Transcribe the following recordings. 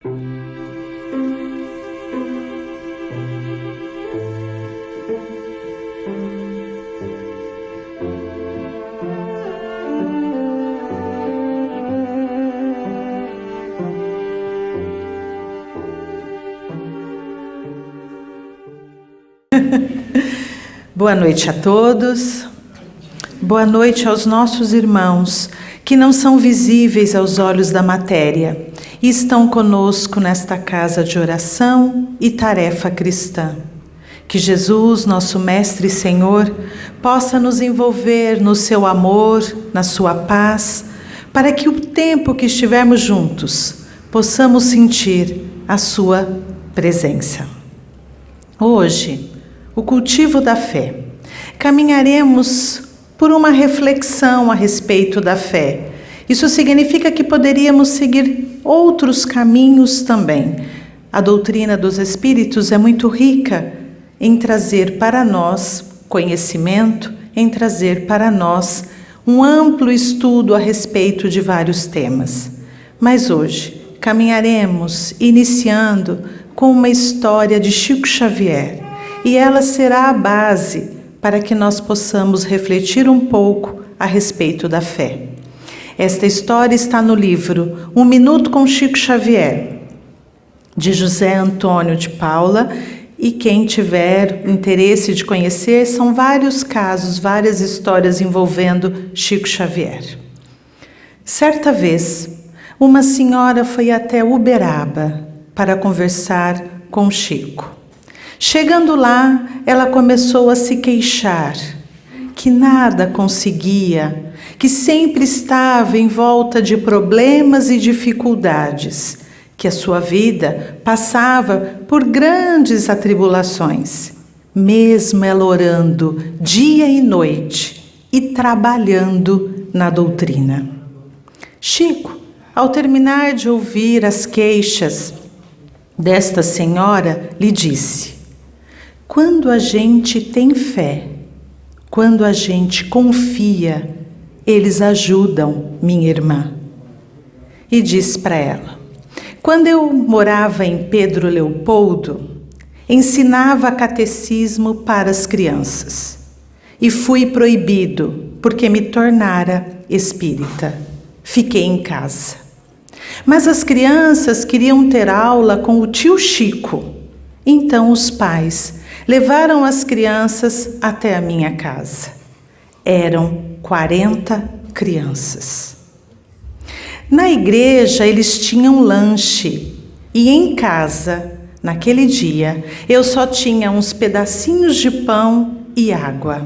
Boa noite a todos. Boa noite aos nossos irmãos que não são visíveis aos olhos da matéria e estão conosco nesta casa de oração e tarefa cristã. Que Jesus, nosso Mestre e Senhor, possa nos envolver no seu amor, na sua paz, para que o tempo que estivermos juntos possamos sentir a sua presença. Hoje, o cultivo da fé. Caminharemos por uma reflexão a respeito da fé. Isso significa que poderíamos seguir outros caminhos também. A doutrina dos Espíritos é muito rica em trazer para nós conhecimento, em trazer para nós um amplo estudo a respeito de vários temas. Mas hoje caminharemos iniciando com uma história de Chico Xavier. E ela será a base para que nós possamos refletir um pouco a respeito da fé. Esta história está no livro Um Minuto com Chico Xavier, de José Antônio de Paula, e quem tiver interesse de conhecer, são vários casos, várias histórias envolvendo Chico Xavier. Certa vez, uma senhora foi até Uberaba para conversar com Chico. Chegando lá, ela começou a se queixar, que nada conseguia, que sempre estava em volta de problemas e dificuldades, que a sua vida passava por grandes atribulações, mesmo ela orando dia e noite e trabalhando na doutrina. Chico, ao terminar de ouvir as queixas desta senhora, lhe disse: quando a gente tem fé, quando a gente confia, eles ajudam, minha irmã. E diz para ela: quando eu morava em Pedro Leopoldo, ensinava catecismo para as crianças. E fui proibido, porque me tornara espírita. Fiquei em casa. Mas as crianças queriam ter aula com o tio Chico. Então os pais levaram as crianças até a minha casa. Eram 40 crianças. Na igreja eles tinham lanche e em casa, naquele dia, eu só tinha uns pedacinhos de pão e água.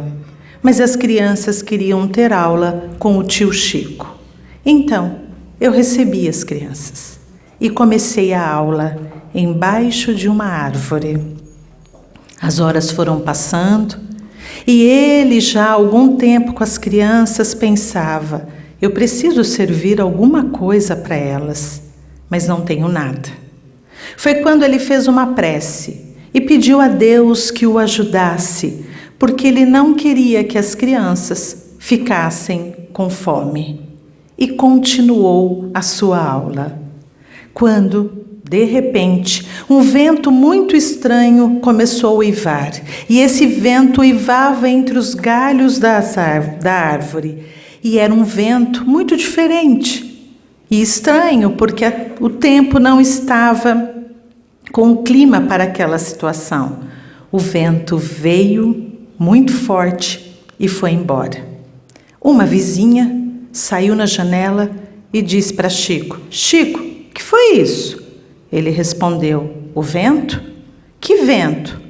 Mas as crianças queriam ter aula com o tio Chico. Então, eu recebi as crianças e comecei a aula embaixo de uma árvore. As horas foram passando e ele, já há algum tempo com as crianças, pensava: eu preciso servir alguma coisa para elas, mas não tenho nada. Foi quando ele fez uma prece e pediu a Deus que o ajudasse, porque ele não queria que as crianças ficassem com fome. E continuou a sua aula. Quando, de repente, um vento muito estranho começou a uivar, e esse vento uivava entre os galhos da árvore, e era um vento muito diferente e estranho, porque o tempo não estava com o clima para aquela situação. O vento veio muito forte e foi embora. Uma vizinha saiu na janela e disse para Chico: Chico, que foi isso? Ele respondeu: o vento? Que vento?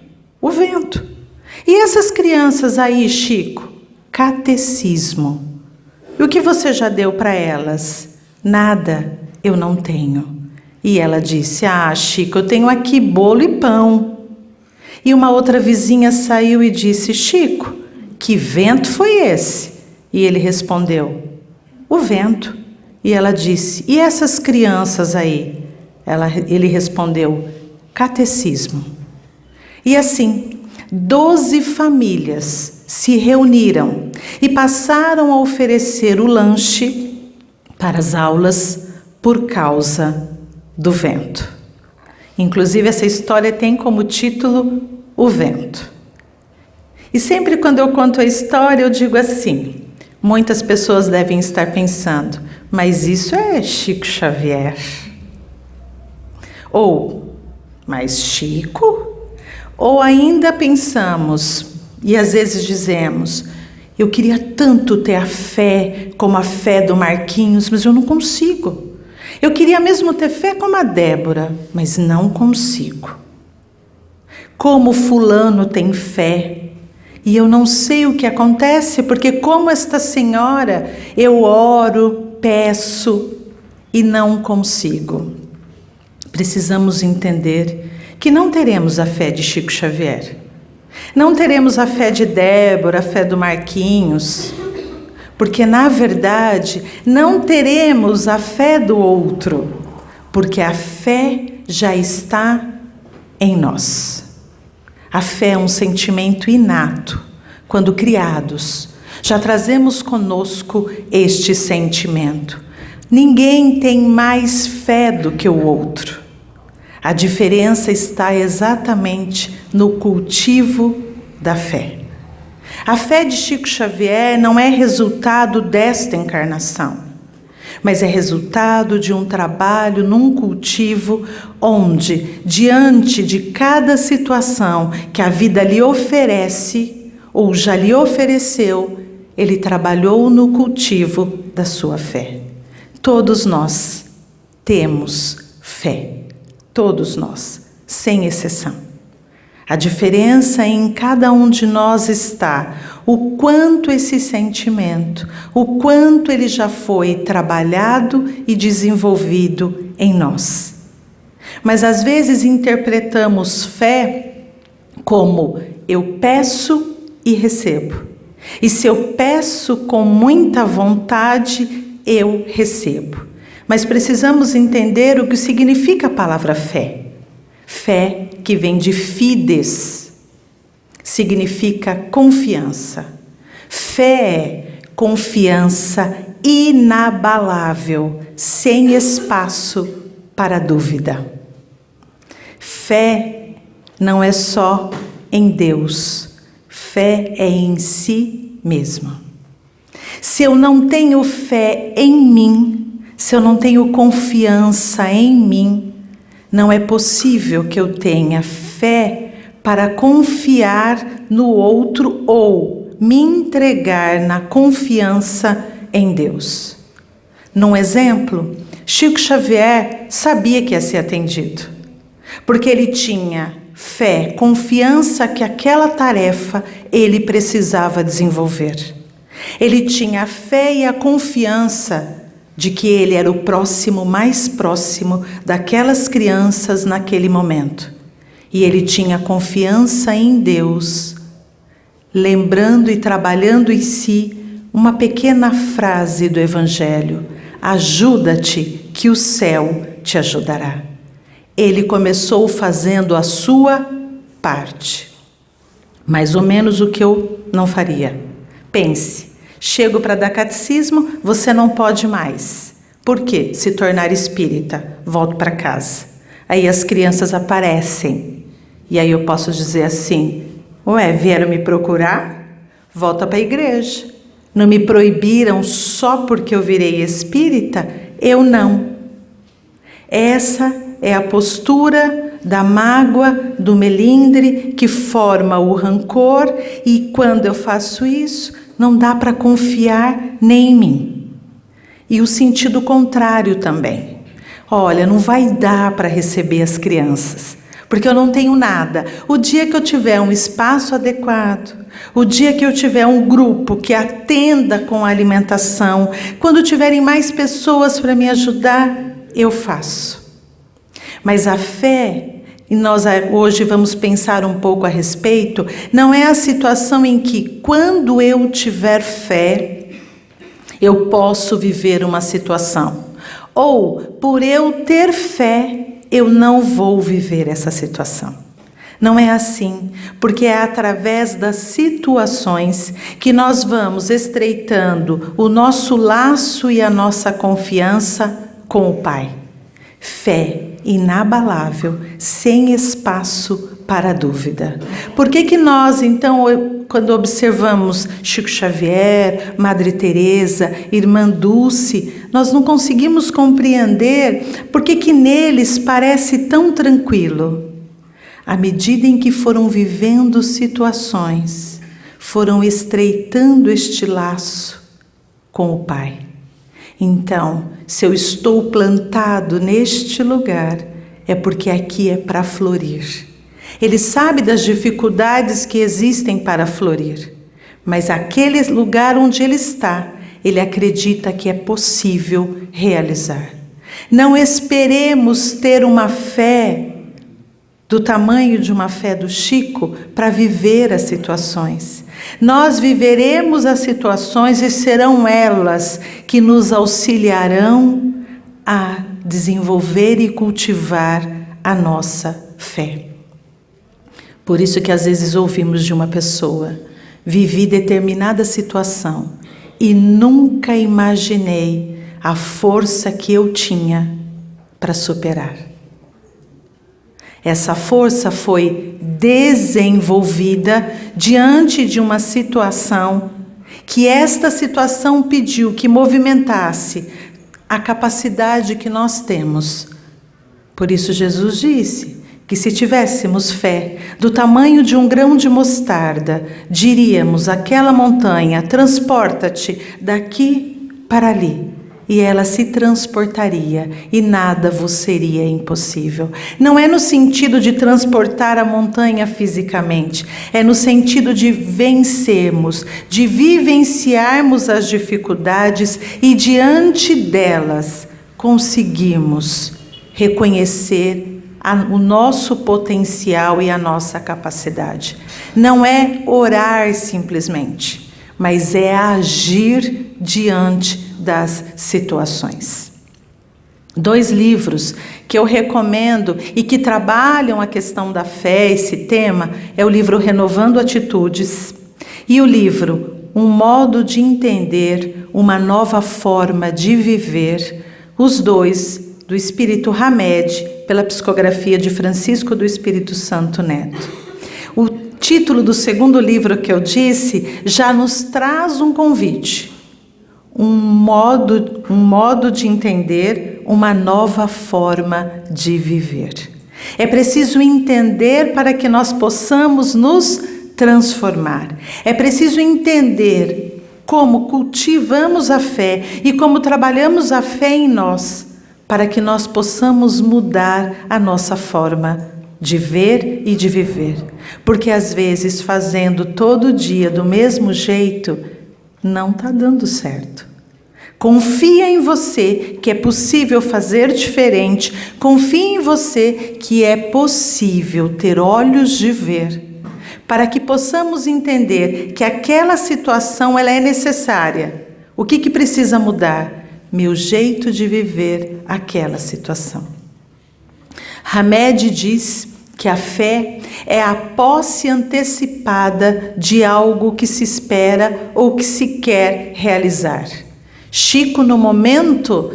O vento. E essas crianças aí, Chico? Catecismo. E o que você já deu para elas? Nada, eu não tenho. E ela disse: Chico, eu tenho aqui bolo e pão. E uma outra vizinha saiu e disse: Chico, que vento foi esse? E ele respondeu: o vento. E ela disse: e essas crianças aí? Ele respondeu: catecismo. E assim, 12 famílias se reuniram e passaram a oferecer o lanche para as aulas por causa do vento. Inclusive, essa história tem como título O Vento. E sempre quando eu conto a história, eu digo assim: muitas pessoas devem estar pensando, mas isso é Chico Xavier. Ou, mas Chico? Ou ainda pensamos, e às vezes dizemos, eu queria tanto ter a fé como a fé do Marquinhos, mas eu não consigo. Eu queria mesmo ter fé como a Débora, mas não consigo. Como fulano tem fé, e eu não sei o que acontece, porque como esta senhora, eu oro, peço e não consigo. Precisamos entender que não teremos a fé de Chico Xavier. Não teremos a fé de Débora, a fé do Marquinhos, porque, na verdade, não teremos a fé do outro, porque a fé já está em nós. A fé é um sentimento inato. Quando criados, já trazemos conosco este sentimento. Ninguém tem mais fé do que o outro. A diferença está exatamente no cultivo da fé. A fé de Chico Xavier não é resultado desta encarnação, mas é resultado de um trabalho num cultivo onde, diante de cada situação que a vida lhe oferece ou já lhe ofereceu, ele trabalhou no cultivo da sua fé. Todos nós temos fé, todos nós, sem exceção. A diferença em cada um de nós está o quanto esse sentimento, o quanto ele já foi trabalhado e desenvolvido em nós. Mas às vezes interpretamos fé como eu peço e recebo. E se eu peço com muita vontade, eu recebo. Mas precisamos entender o que significa a palavra fé. Fé, que vem de fides, significa confiança. Fé é confiança inabalável, sem espaço para dúvida. Fé não é só em Deus, fé é em si mesmo. Se eu não tenho fé em mim, se eu não tenho confiança em mim, não é possível que eu tenha fé para confiar no outro ou me entregar na confiança em Deus. Num exemplo, Chico Xavier sabia que ia ser atendido, porque ele tinha fé, confiança que aquela tarefa ele precisava desenvolver. Ele tinha a fé e a confiança de que ele era o próximo, mais próximo daquelas crianças naquele momento. E ele tinha confiança em Deus, lembrando e trabalhando em si uma pequena frase do Evangelho: ajuda-te que o céu te ajudará. Ele começou fazendo a sua parte, mais ou menos o que eu não faria. Pense, chego para dar catecismo, você não pode mais. Por quê? Se tornar espírita, volto para casa. Aí as crianças aparecem. E aí eu posso dizer assim: ué, vieram me procurar? Volta para a igreja. Não me proibiram só porque eu virei espírita? Eu não. Essa é a postura da mágoa, do melindre, que forma o rancor, e quando eu faço isso, não dá para confiar nem em mim. E o sentido contrário também. Olha, não vai dar para receber as crianças, porque eu não tenho nada. O dia que eu tiver um espaço adequado, o dia que eu tiver um grupo que atenda com a alimentação, quando tiverem mais pessoas para me ajudar, eu faço. Mas a fé, e nós hoje vamos pensar um pouco a respeito, não é a situação em que, quando eu tiver fé, eu posso viver uma situação. Ou, por eu ter fé, eu não vou viver essa situação. Não é assim, porque é através das situações que nós vamos estreitando o nosso laço e a nossa confiança com o Pai. Fé inabalável, sem espaço para dúvida. Por que nós, então, quando observamos Chico Xavier, Madre Teresa, Irmã Dulce, nós não conseguimos compreender por que neles parece tão tranquilo? À medida em que foram vivendo situações, foram estreitando este laço com o Pai. Então, se eu estou plantado neste lugar, é porque aqui é para florir. Ele sabe das dificuldades que existem para florir, mas aquele lugar onde ele está, ele acredita que é possível realizar. Não esperemos ter uma fé do tamanho de uma fé do Chico para viver as situações. Nós viveremos as situações e serão elas que nos auxiliarão a desenvolver e cultivar a nossa fé. Por isso que às vezes ouvimos de uma pessoa: vivi determinada situação e nunca imaginei a força que eu tinha para superar. Essa força foi desenvolvida diante de uma situação que esta situação pediu que movimentasse a capacidade que nós temos. Por isso Jesus disse que se tivéssemos fé do tamanho de um grão de mostarda, diríamos àquela montanha: transporta-te daqui para ali. E ela se transportaria e nada vos seria impossível. Não é no sentido de transportar a montanha fisicamente, é no sentido de vencermos, de vivenciarmos as dificuldades e diante delas conseguirmos reconhecer o nosso potencial e a nossa capacidade. Não é orar simplesmente, mas é agir diante das situações. 2 livros que eu recomendo e que trabalham a questão da fé, esse tema, é o livro Renovando Atitudes e o livro Um Modo de Entender, Uma Nova Forma de Viver, os 2 do Espírito Hamed, pela psicografia de Francisco do Espírito Santo Neto. O título do 2º livro que eu disse já nos traz um convite. Um modo de entender, uma nova forma de viver. É preciso entender para que nós possamos nos transformar. É preciso entender como cultivamos a fé e como trabalhamos a fé em nós, para que nós possamos mudar a nossa forma de ver e de viver. Porque às vezes fazendo todo dia do mesmo jeito, não está dando certo. Confia em você que é possível fazer diferente. Confia em você que é possível ter olhos de ver, para que possamos entender que aquela situação ela é necessária. O que precisa mudar? Meu jeito de viver aquela situação. Hamed diz que a fé é a posse antecipada de algo que se espera ou que se quer realizar. Chico, no momento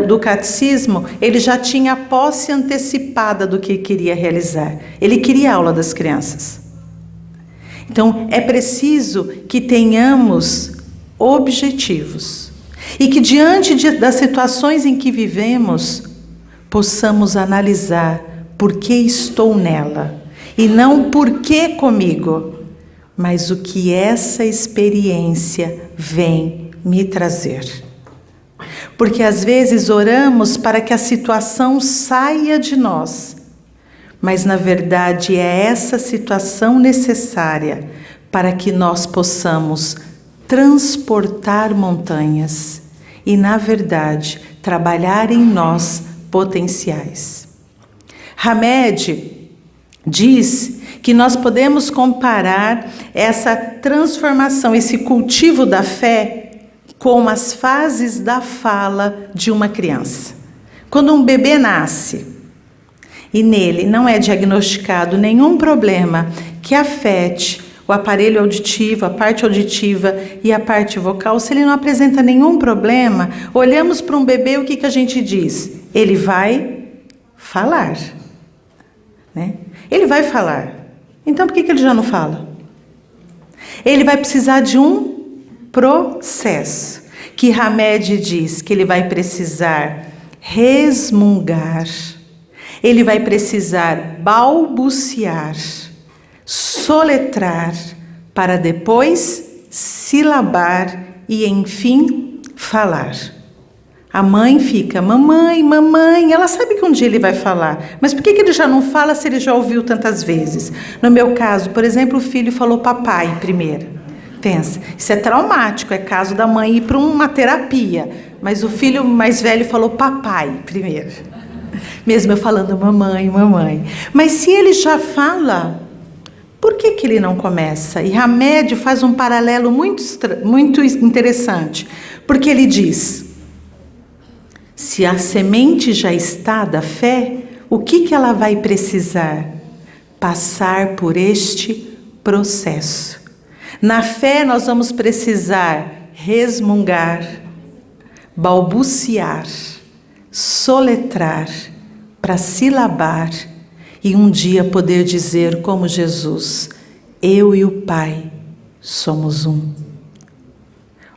do catecismo, ele já tinha a posse antecipada do que queria realizar. Ele queria a aula das crianças. Então, é preciso que tenhamos objetivos e que diante das situações em que vivemos, possamos analisar por que estou nela e não por que comigo, mas o que essa experiência vem me trazer. Porque às vezes oramos para que a situação saia de nós, mas na verdade é essa situação necessária para que nós possamos transportar montanhas e, na verdade, trabalhar em nós potenciais. Hamed diz que nós podemos comparar essa transformação, esse cultivo da fé, com as fases da fala de uma criança. Quando um bebê nasce e nele não é diagnosticado nenhum problema que afete o aparelho auditivo, a parte auditiva e a parte vocal, se ele não apresenta nenhum problema, olhamos para um bebê, o que a gente diz? Ele vai falar, né? Ele vai falar. Então por que ele já não fala? Ele vai precisar de um processo, que Hamed diz que ele vai precisar resmungar, ele vai precisar balbuciar, soletrar, para depois silabar e, enfim, falar. A mãe fica, mamãe, mamãe, ela sabe que um dia ele vai falar, mas por que ele já não fala se ele já ouviu tantas vezes? No meu caso, por exemplo, o filho falou papai primeiro. Pensa, isso é traumático, é caso da mãe ir para uma terapia, mas o filho mais velho falou papai primeiro. Mesmo eu falando mamãe, mamãe. Mas se ele já fala, por que ele não começa? E Hamed faz um paralelo muito interessante, porque ele diz, se a semente já está da fé, o que ela vai precisar? Passar por este processo. Na fé nós vamos precisar resmungar, balbuciar, soletrar, para silabar e um dia poder dizer como Jesus, eu e o Pai somos um.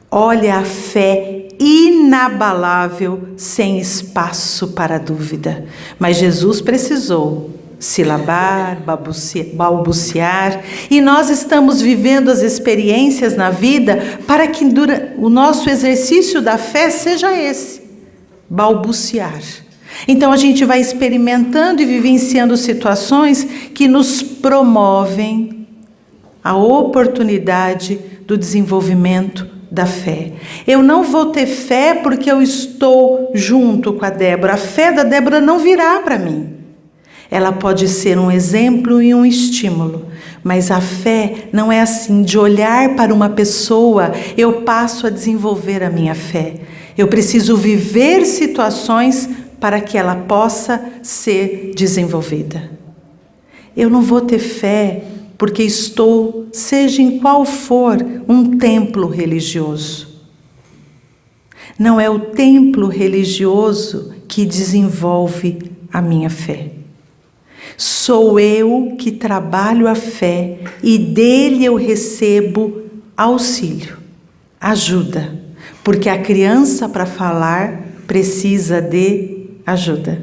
Olha a fé inabalável, sem espaço para dúvida. Mas Jesus precisou silabar, balbuciar, e nós estamos vivendo as experiências na vida para que o nosso exercício da fé seja esse, balbuciar. Então a gente vai experimentando e vivenciando situações que nos promovem a oportunidade do desenvolvimento da fé. Eu não vou ter fé porque eu estou junto com a Débora. A fé da Débora não virá para mim. Ela pode ser um exemplo e um estímulo, mas a fé não é assim, de olhar para uma pessoa, eu passo a desenvolver a minha fé. Eu preciso viver situações para que ela possa ser desenvolvida. Eu não vou ter fé porque estou, seja em qual for, um templo religioso. Não é o templo religioso que desenvolve a minha fé. Sou eu que trabalho a fé e dele eu recebo auxílio, ajuda, porque a criança para falar precisa de ajuda,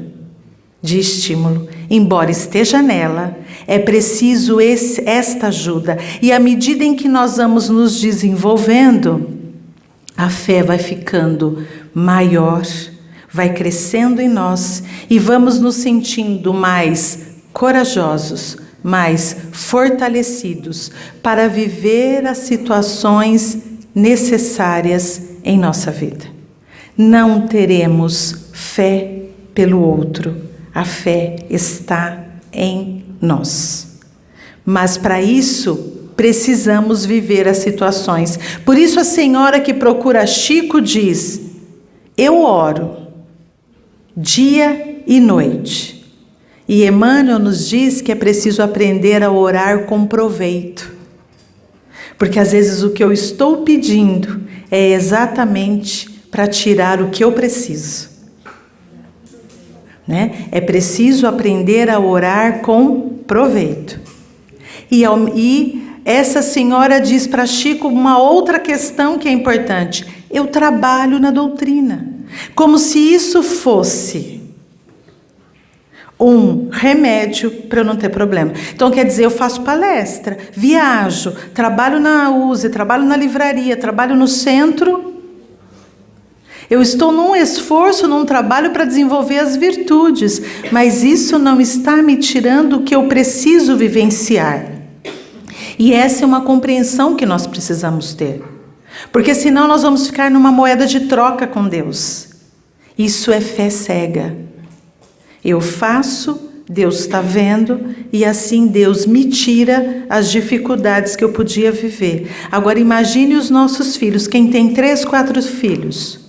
de estímulo. Embora esteja nela, é preciso esta ajuda. E à medida em que nós vamos nos desenvolvendo, a fé vai ficando maior, vai crescendo em nós e vamos nos sentindo mais corajosos, mais fortalecidos para viver as situações necessárias em nossa vida. Não teremos fé pelo outro, a fé está em nós. Mas para isso, precisamos viver as situações. Por isso a senhora que procura Chico diz, eu oro dia e noite. E Emmanuel nos diz que é preciso aprender a orar com proveito. Porque às vezes o que eu estou pedindo é exatamente para tirar o que eu preciso. Né? É preciso aprender a orar com proveito. E essa senhora diz para Chico uma outra questão que é importante. Eu trabalho na doutrina. Como se isso fosse um remédio para eu não ter problema. Então, quer dizer, eu faço palestra, viajo, trabalho na USE, trabalho na livraria, trabalho no centro. Eu estou num esforço, num trabalho para desenvolver as virtudes, mas isso não está me tirando o que eu preciso vivenciar. E essa é uma compreensão que nós precisamos ter. Porque senão nós vamos ficar numa moeda de troca com Deus. Isso é fé cega. Eu faço, Deus está vendo, e assim Deus me tira as dificuldades que eu podia viver. Agora imagine os nossos filhos, quem tem 3, 4 filhos.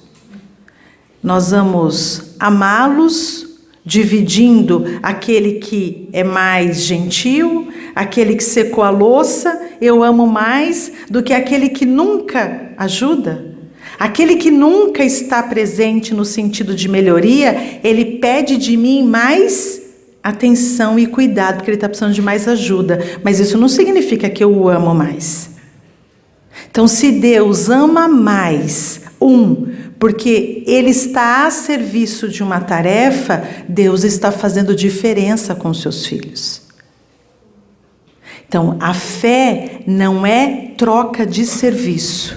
Nós vamos amá-los, dividindo aquele que é mais gentil, aquele que secou a louça, eu amo mais do que aquele que nunca ajuda. Aquele que nunca está presente no sentido de melhoria, ele pede de mim mais atenção e cuidado, porque ele está precisando de mais ajuda. Mas isso não significa que eu o amo mais. Então, se Deus ama mais porque Ele está a serviço de uma tarefa, Deus está fazendo diferença com seus filhos. Então, a fé não é troca de serviço,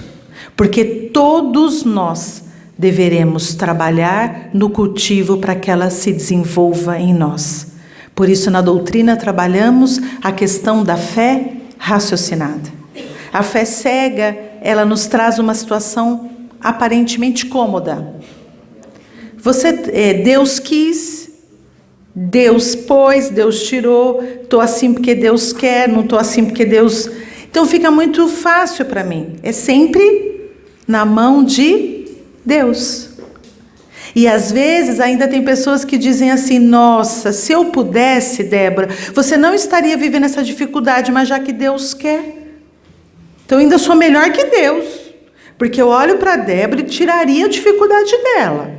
porque todos nós deveremos trabalhar no cultivo para que ela se desenvolva em nós. Por isso, na doutrina, trabalhamos a questão da fé raciocinada. A fé cega, ela nos traz uma situação aparentemente cômoda. Deus quis, Deus pôs, Deus tirou, estou assim porque Deus quer, não estou assim porque Deus... Então fica muito fácil para mim. É sempre na mão de Deus. E às vezes ainda tem pessoas que dizem assim, nossa, se eu pudesse, Débora, você não estaria vivendo essa dificuldade, mas já que Deus quer, então eu ainda sou melhor que Deus. Porque eu olho para a Débora e tiraria a dificuldade dela.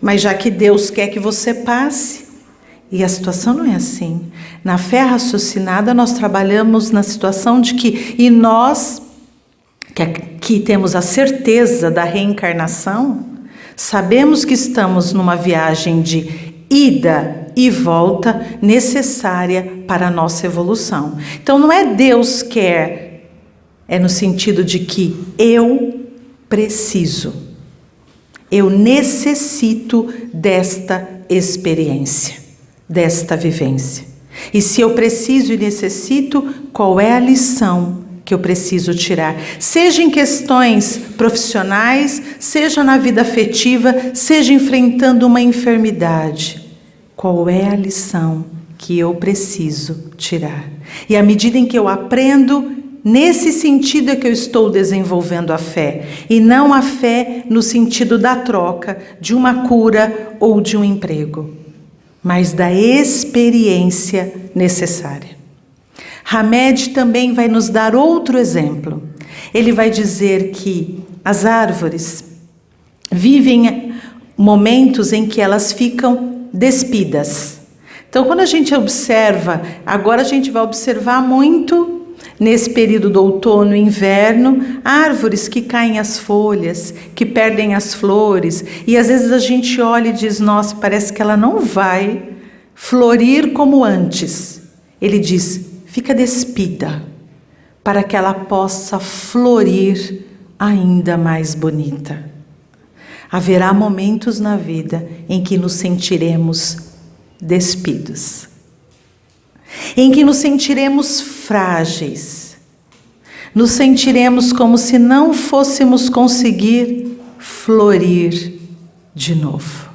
Mas já que Deus quer que você passe. E a situação não é assim. Na fé raciocinada, nós trabalhamos na situação de que, e nós, que temos a certeza da reencarnação, sabemos que estamos numa viagem de ida e volta necessária para a nossa evolução. Então não é Deus quer... É no sentido de que eu preciso, eu necessito desta experiência, desta vivência. E se eu preciso e necessito, qual é a lição que eu preciso tirar? Seja em questões profissionais, seja na vida afetiva, seja enfrentando uma enfermidade. Qual é a lição que eu preciso tirar? E à medida em que eu aprendo, nesse sentido é que eu estou desenvolvendo a fé, e não a fé no sentido da troca, de uma cura ou de um emprego, mas da experiência necessária. Hamed também vai nos dar outro exemplo. Ele vai dizer que as árvores vivem momentos em que elas ficam despidas. Então, quando a gente observa, agora a gente vai observar muito nesse período do outono e inverno, árvores que caem as folhas, que perdem as flores, e às vezes a gente olha e diz, nossa, parece que ela não vai florir como antes. Ele diz, fica despida, para que ela possa florir ainda mais bonita. Haverá momentos na vida em que nos sentiremos despidos, em que nos sentiremos frágeis, nos sentiremos como se não fôssemos conseguir florir de novo.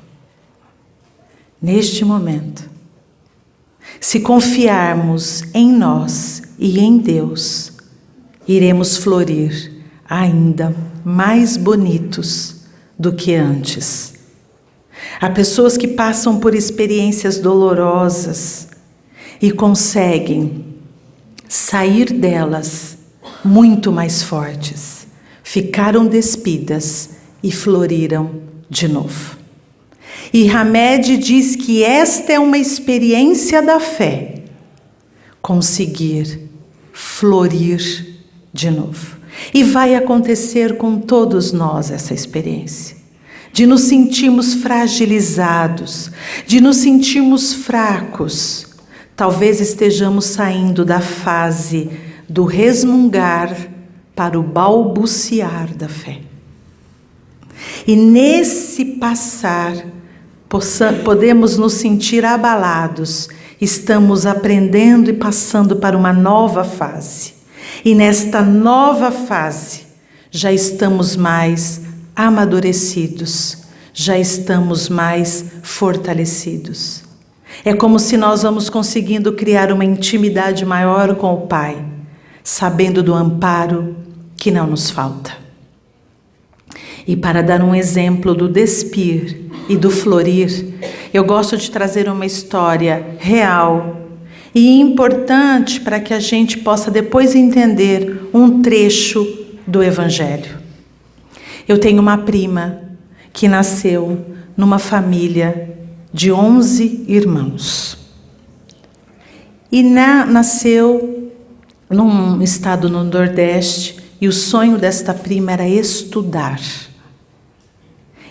Neste momento, se confiarmos em nós e em Deus, iremos florir ainda mais bonitos do que antes. Há pessoas que passam por experiências dolorosas e conseguem sair delas muito mais fortes. Ficaram despidas e floriram de novo. E Hamed diz que esta é uma experiência da fé. Conseguir florir de novo. E vai acontecer com todos nós essa experiência. De nos sentirmos fragilizados, de nos sentirmos fracos. Talvez estejamos saindo da fase do resmungar para o balbuciar da fé. E nesse passar, podemos nos sentir abalados. Estamos aprendendo e passando para uma nova fase. E nesta nova fase, já estamos mais amadurecidos, já estamos mais fortalecidos. É como se nós vamos conseguindo criar uma intimidade maior com o Pai, sabendo do amparo que não nos falta. E para dar um exemplo do despir e do florir, eu gosto de trazer uma história real e importante para que a gente possa depois entender um trecho do Evangelho. Eu tenho uma prima que nasceu numa família de 11 irmãos. E nasceu num estado no Nordeste, e o sonho desta prima era estudar.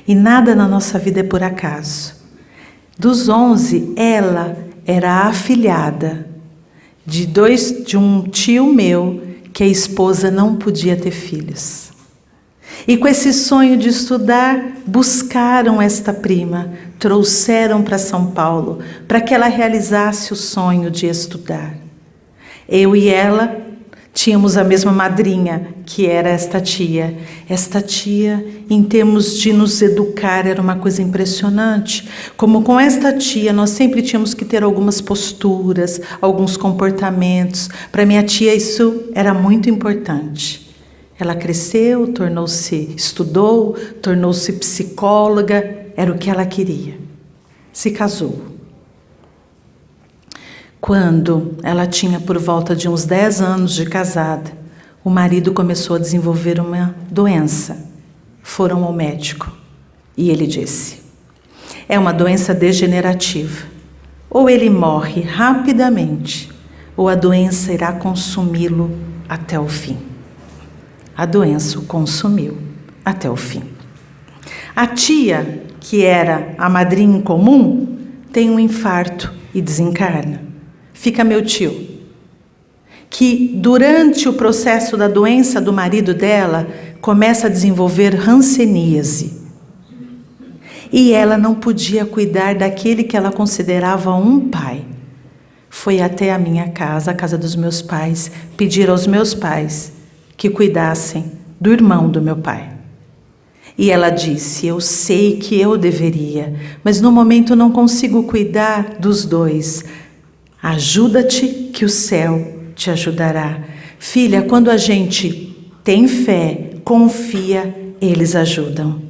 E nada na nossa vida é por acaso. Dos 11, ela era a afilhada de um tio meu, que a esposa não podia ter filhos. E com esse sonho de estudar, buscaram esta prima, trouxeram para São Paulo, para que ela realizasse o sonho de estudar. Eu e ela tínhamos a mesma madrinha, que era esta tia. Esta tia, em termos de nos educar, era uma coisa impressionante. Como com esta tia, nós sempre tínhamos que ter algumas posturas, alguns comportamentos. Para minha tia, isso era muito importante. Ela cresceu, estudou, tornou-se psicóloga, era o que ela queria. Se casou. Quando ela tinha por volta de uns 10 anos de casada, o marido começou a desenvolver uma doença. Foram ao médico e ele disse: é uma doença degenerativa. Ou ele morre rapidamente, ou a doença irá consumi-lo até o fim. A doença o consumiu até o fim. A tia, que era a madrinha em comum, tem um infarto e desencarna. Fica meu tio, que durante o processo da doença do marido dela, começa a desenvolver hanseníase. E ela não podia cuidar daquele que ela considerava um pai. Foi até a minha casa, a casa dos meus pais, pedir aos meus pais que cuidassem do irmão do meu pai. E ela disse: eu sei que eu deveria, mas no momento não consigo cuidar dos dois. Ajuda-te que o céu te ajudará. Filha, quando a gente tem fé, confia, eles ajudam.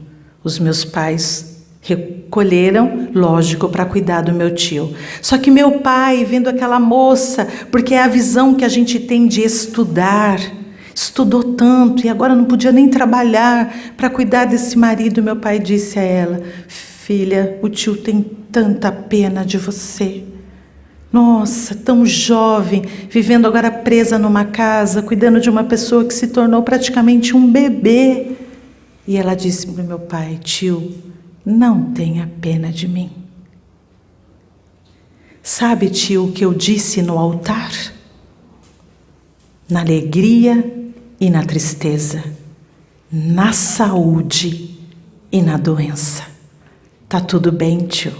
Os meus pais recolheram, lógico, para cuidar do meu tio. Só que meu pai, vendo aquela moça, porque é a visão que a gente tem de estudar, estudou tanto e agora não podia nem trabalhar para cuidar desse marido, meu pai disse a ela: filha, o tio tem tanta pena de você. Nossa, tão jovem, vivendo agora presa numa casa, cuidando de uma pessoa que se tornou praticamente um bebê. E ela disse para o meu pai: tio, não tenha pena de mim. Sabe, tio, o que eu disse no altar? Na alegria e na tristeza, na saúde e na doença. Tá tudo bem, tio?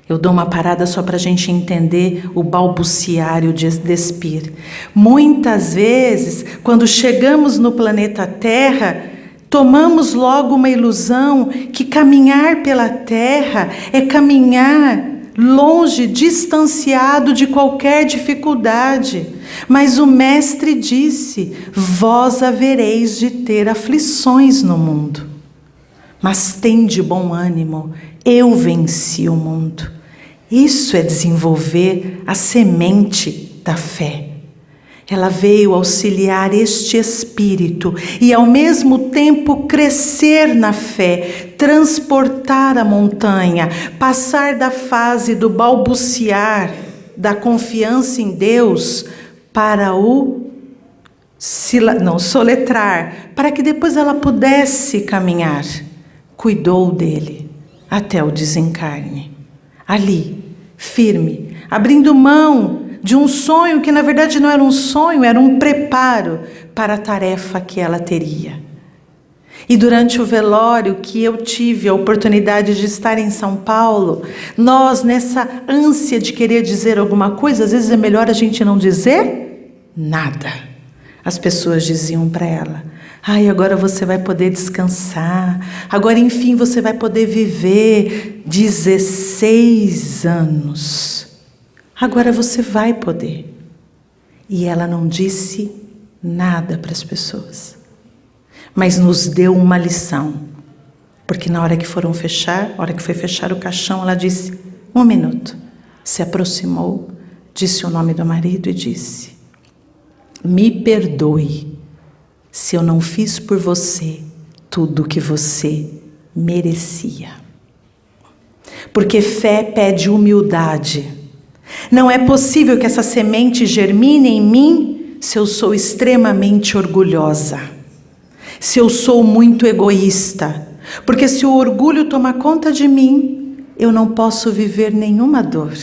Eu dou uma parada só para a gente entender o balbuciário de despir. Muitas vezes, quando chegamos no planeta Terra, tomamos logo uma ilusão que caminhar pela Terra é caminhar longe, distanciado de qualquer dificuldade. Mas o Mestre disse: vós havereis de ter aflições no mundo. Mas tende bom ânimo, eu venci o mundo. Isso é desenvolver a semente da fé. Ela veio auxiliar este espírito e ao mesmo tempo crescer na fé, transportar a montanha, passar da fase do balbuciar, da confiança em Deus, para o soletrar, para que depois ela pudesse caminhar. Cuidou dele até o desencarne. Ali, firme, abrindo mão de um sonho que na verdade não era um sonho, era um preparo para a tarefa que ela teria. E durante o velório que eu tive a oportunidade de estar em São Paulo, nós nessa ânsia de querer dizer alguma coisa, às vezes é melhor a gente não dizer nada. As pessoas diziam para ela: ai, agora você vai poder descansar, agora enfim você vai poder viver 16 anos. Agora você vai poder. E ela não disse nada para as pessoas, mas nos deu uma lição. Porque na hora que foi fechar o caixão, ela disse: 1 minuto. Se aproximou, disse o nome do marido e disse: me perdoe se eu não fiz por você tudo o que você merecia. Porque fé pede humildade. Não é possível que essa semente germine em mim se eu sou extremamente orgulhosa, se eu sou muito egoísta. Porque se o orgulho tomar conta de mim, eu não posso viver nenhuma dor.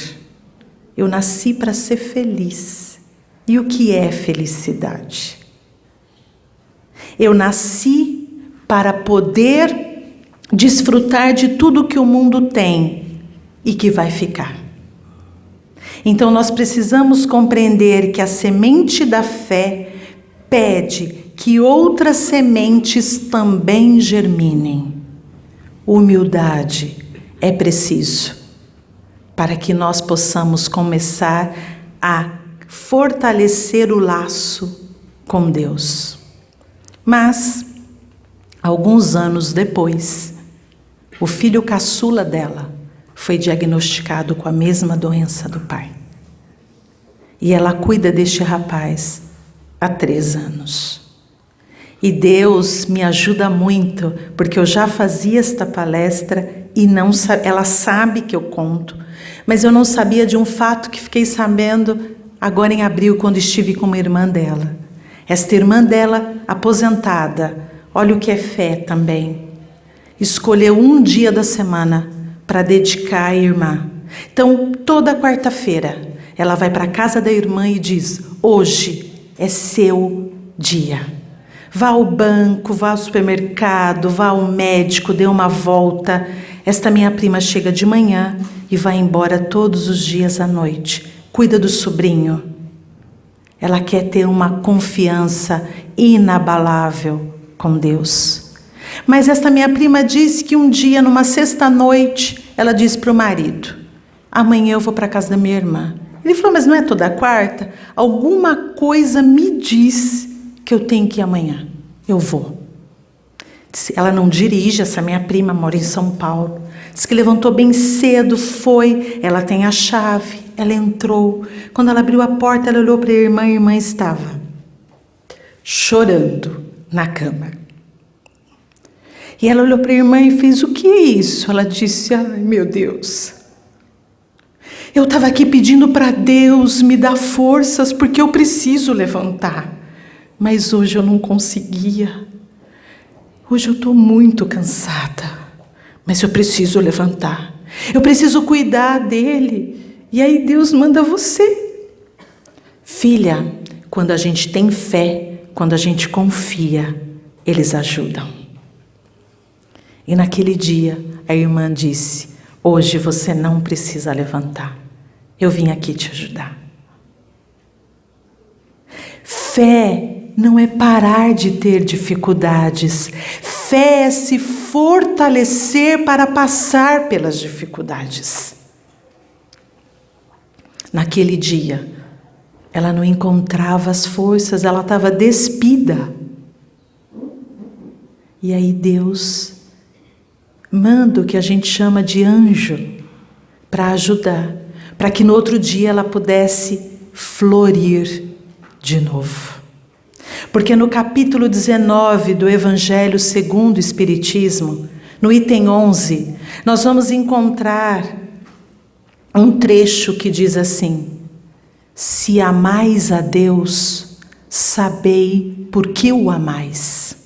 Eu nasci para ser feliz. E o que é felicidade? Eu nasci para poder desfrutar de tudo que o mundo tem e que vai ficar. Então nós precisamos compreender que a semente da fé pede que outras sementes também germinem. Humildade é preciso para que nós possamos começar a fortalecer o laço com Deus. Mas, alguns anos depois, o filho caçula dela foi diagnosticado com a mesma doença do pai. E ela cuida deste rapaz há 3 anos. E Deus me ajuda muito, porque eu já fazia esta palestra e ela sabe que eu conto, mas eu não sabia de um fato que fiquei sabendo agora em abril, quando estive com uma irmã dela. Esta irmã dela, aposentada, olha o que é fé também, escolheu um dia da semana para dedicar à irmã. Então, toda quarta-feira, ela vai para a casa da irmã e diz: hoje é seu dia. Vá ao banco, vá ao supermercado, vá ao médico, dê uma volta. Esta minha prima chega de manhã e vai embora todos os dias à noite. Cuida do sobrinho. Ela quer ter uma confiança inabalável com Deus. Mas esta minha prima disse que um dia, numa sexta-noite, ela disse para o marido: amanhã eu vou para a casa da minha irmã. Ele falou: mas não é toda quarta? Alguma coisa me diz que eu tenho que ir amanhã. Eu vou. Ela não dirige, essa minha prima mora em São Paulo. Diz que levantou bem cedo, foi. Ela tem a chave, ela entrou. Quando ela abriu a porta, ela olhou para a irmã estava chorando na cama. E ela olhou para a irmã e fez: o que é isso? Ela disse: ai, meu Deus, eu estava aqui pedindo para Deus me dar forças, porque eu preciso levantar. Mas hoje eu não conseguia. Hoje eu estou muito cansada. Mas eu preciso levantar. Eu preciso cuidar dele. E aí Deus manda você. Filha, quando a gente tem fé, quando a gente confia, eles ajudam. E naquele dia, a irmã disse: hoje você não precisa levantar. Eu vim aqui te ajudar. Fé não é parar de ter dificuldades. Fé é se fortalecer para passar pelas dificuldades. Naquele dia, ela não encontrava as forças, ela estava despida. E aí Deus manda o que a gente chama de anjo para ajudar, para que no outro dia ela pudesse florir de novo. Porque no capítulo 19 do Evangelho segundo o Espiritismo, no item 11, nós vamos encontrar um trecho que diz assim: se amais a Deus, sabei por que o amais.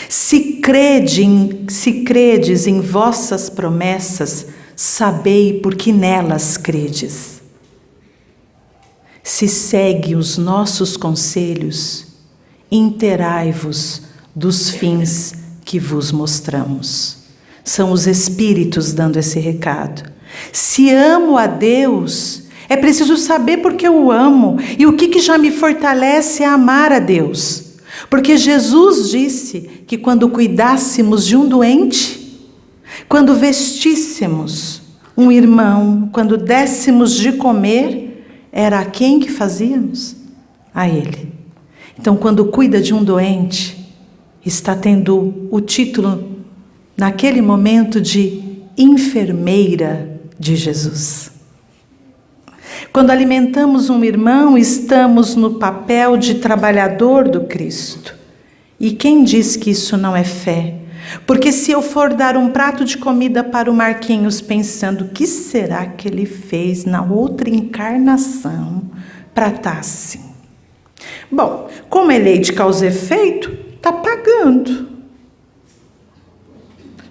Se credes em vossas promessas, sabei por que nelas credes. Se segue os nossos conselhos, interai-vos dos fins que vos mostramos. São os Espíritos dando esse recado. Se amo a Deus, é preciso saber por que eu amo e o que já me fortalece a amar a Deus. Porque Jesus disse que quando cuidássemos de um doente, quando vestíssemos um irmão, quando dessemos de comer, era a quem que fazíamos? A Ele. Então, quando cuida de um doente, está tendo o título, naquele momento, de enfermeira de Jesus. Quando alimentamos um irmão, estamos no papel de trabalhador do Cristo. E quem diz que isso não é fé? Porque se eu for dar um prato de comida para o Marquinhos pensando, o que será que ele fez na outra encarnação para estar assim? Bom, como é lei de causa e efeito, está pagando.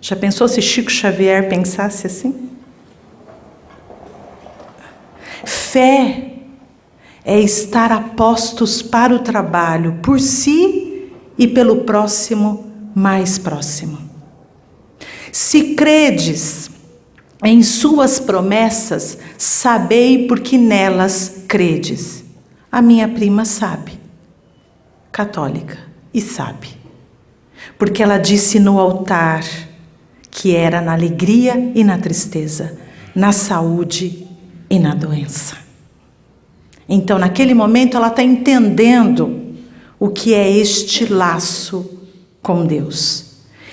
Já pensou se Chico Xavier pensasse assim? Fé é estar a postos para o trabalho, por si e pelo próximo mais próximo. Se credes em suas promessas, sabei porque nelas credes. A minha prima sabe, católica, e sabe. Porque ela disse no altar que era na alegria e na tristeza, na saúde e na doença. Então, naquele momento, ela está entendendo o que é este laço com Deus.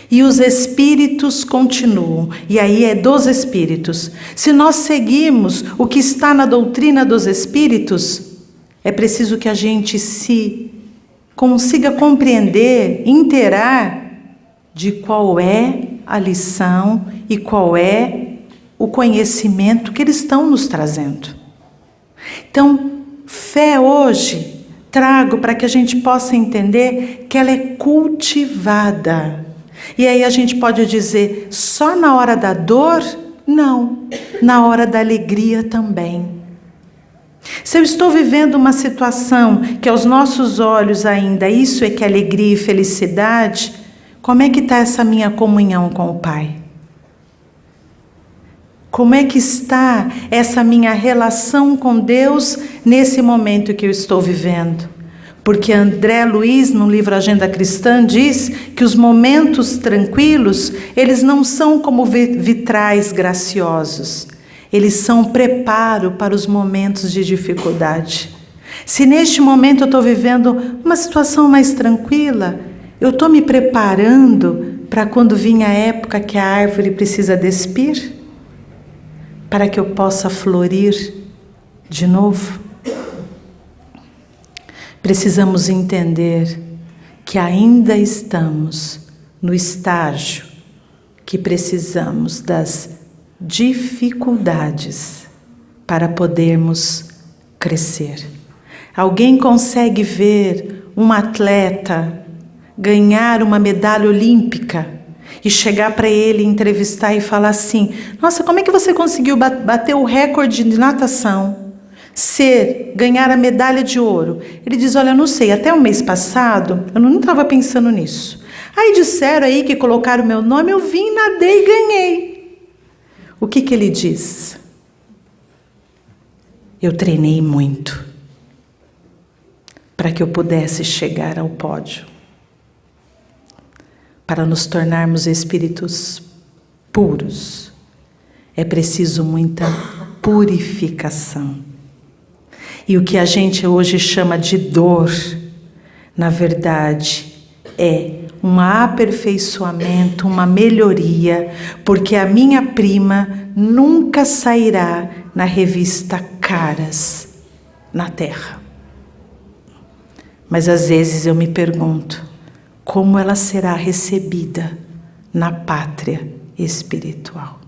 E os espíritos continuam, e aí é dos espíritos. Se nós seguimos o que está na doutrina dos espíritos, é preciso que a gente se consiga compreender, inteirar de qual é a lição e qual é o conhecimento que eles estão nos trazendo. Então, fé hoje, trago para que a gente possa entender que ela é cultivada. E aí a gente pode dizer, só na hora da dor? Não, na hora da alegria também. Se eu estou vivendo uma situação que aos nossos olhos ainda isso é que é alegria e felicidade, como é que está essa minha comunhão com o Pai? Como é que está essa minha relação com Deus nesse momento que eu estou vivendo? Porque André Luiz, no livro Agenda Cristã, diz que os momentos tranquilos, eles não são como vitrais graciosos. Eles são preparo para os momentos de dificuldade. Se neste momento eu estou vivendo uma situação mais tranquila, eu estou me preparando para quando vir a época que a árvore precisa despir? Para que eu possa florir de novo? Precisamos entender que ainda estamos no estágio que precisamos das dificuldades para podermos crescer. Alguém consegue ver um atleta ganhar uma medalha olímpica e chegar para ele, entrevistar e falar assim, nossa, como é que você conseguiu bater o recorde de natação? Ganhar a medalha de ouro? Ele diz, olha, eu não sei, até o mês passado, eu não estava pensando nisso. Aí disseram aí que colocaram o meu nome, eu vim, nadei e ganhei. O que ele diz? Eu treinei muito para que eu pudesse chegar ao pódio. Para nos tornarmos espíritos puros, é preciso muita purificação. E o que a gente hoje chama de dor, na verdade, é um aperfeiçoamento, uma melhoria, porque a minha prima nunca sairá na revista Caras na Terra. Mas às vezes eu me pergunto, como ela será recebida na pátria espiritual?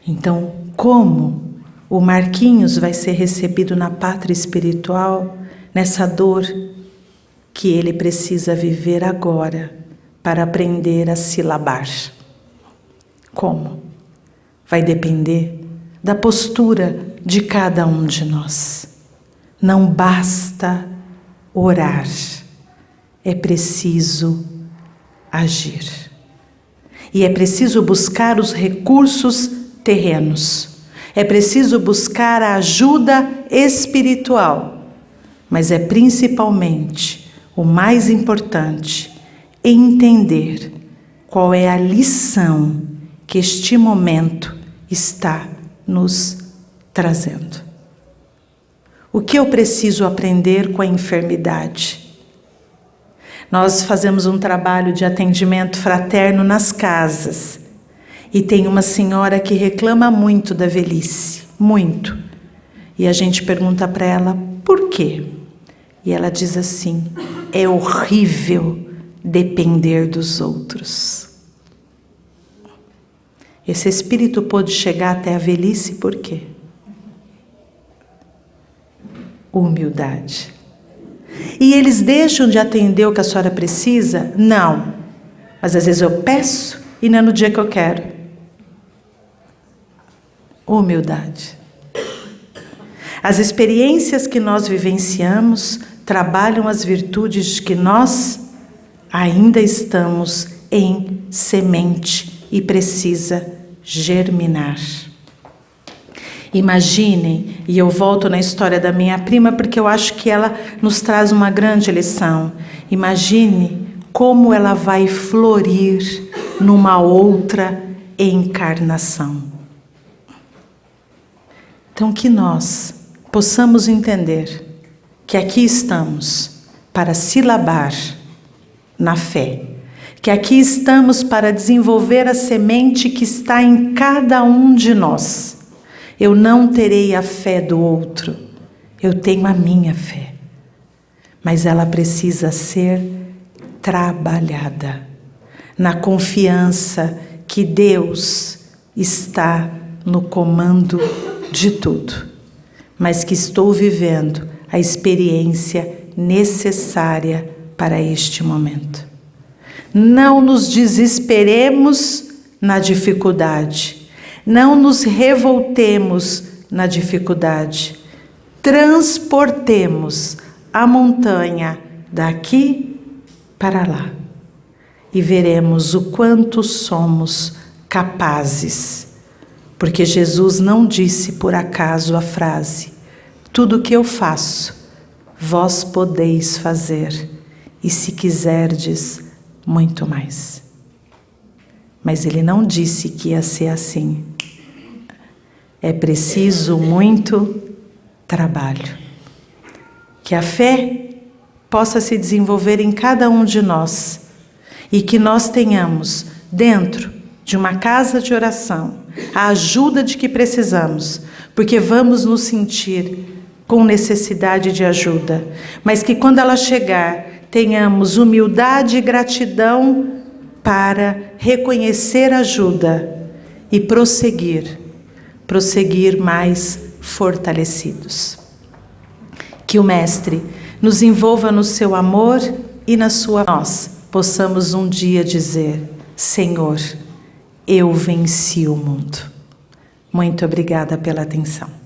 Então, como o Marquinhos vai ser recebido na pátria espiritual, nessa dor que ele precisa viver agora para aprender a silabar? Como? Vai depender da postura de cada um de nós. Não basta orar, é preciso agir. E é preciso buscar os recursos terrenos. É preciso buscar a ajuda espiritual. Mas é principalmente, o mais importante, entender qual é a lição que este momento está nos trazendo. O que eu preciso aprender com a enfermidade? Nós fazemos um trabalho de atendimento fraterno nas casas. E tem uma senhora que reclama muito da velhice, muito. E a gente pergunta para ela, por quê? E ela diz assim, é horrível depender dos outros. Esse espírito pôde chegar até a velhice por quê? Humildade. E eles deixam de atender o que a senhora precisa? Não. Mas às vezes eu peço e não é no dia que eu quero. Humildade. As experiências que nós vivenciamos trabalham as virtudes que nós ainda estamos em semente e precisa germinar. Imaginem, e eu volto na história da minha prima porque eu acho que ela nos traz uma grande lição. Imagine como ela vai florir numa outra encarnação. Então que nós possamos entender que aqui estamos para silabar na fé, que aqui estamos para desenvolver a semente que está em cada um de nós. Eu não terei a fé do outro, eu tenho a minha fé, mas ela precisa ser trabalhada na confiança que Deus está no comando de tudo, mas que estou vivendo a experiência necessária para este momento. Não nos desesperemos na dificuldade, não nos revoltemos na dificuldade, transportemos a montanha daqui para lá e veremos o quanto somos capazes, porque Jesus não disse por acaso a frase: tudo o que eu faço, vós podeis fazer, e se quiserdes, muito mais. Mas ele não disse que ia ser assim. É preciso muito trabalho. Que a fé possa se desenvolver em cada um de nós e que nós tenhamos dentro de uma casa de oração a ajuda de que precisamos, porque vamos nos sentir com necessidade de ajuda, mas que quando ela chegar tenhamos humildade e gratidão para reconhecer ajuda e prosseguir mais fortalecidos. Que o Mestre nos envolva no seu amor e na sua nós possamos um dia dizer: Senhor, eu venci o mundo. Muito obrigada pela atenção.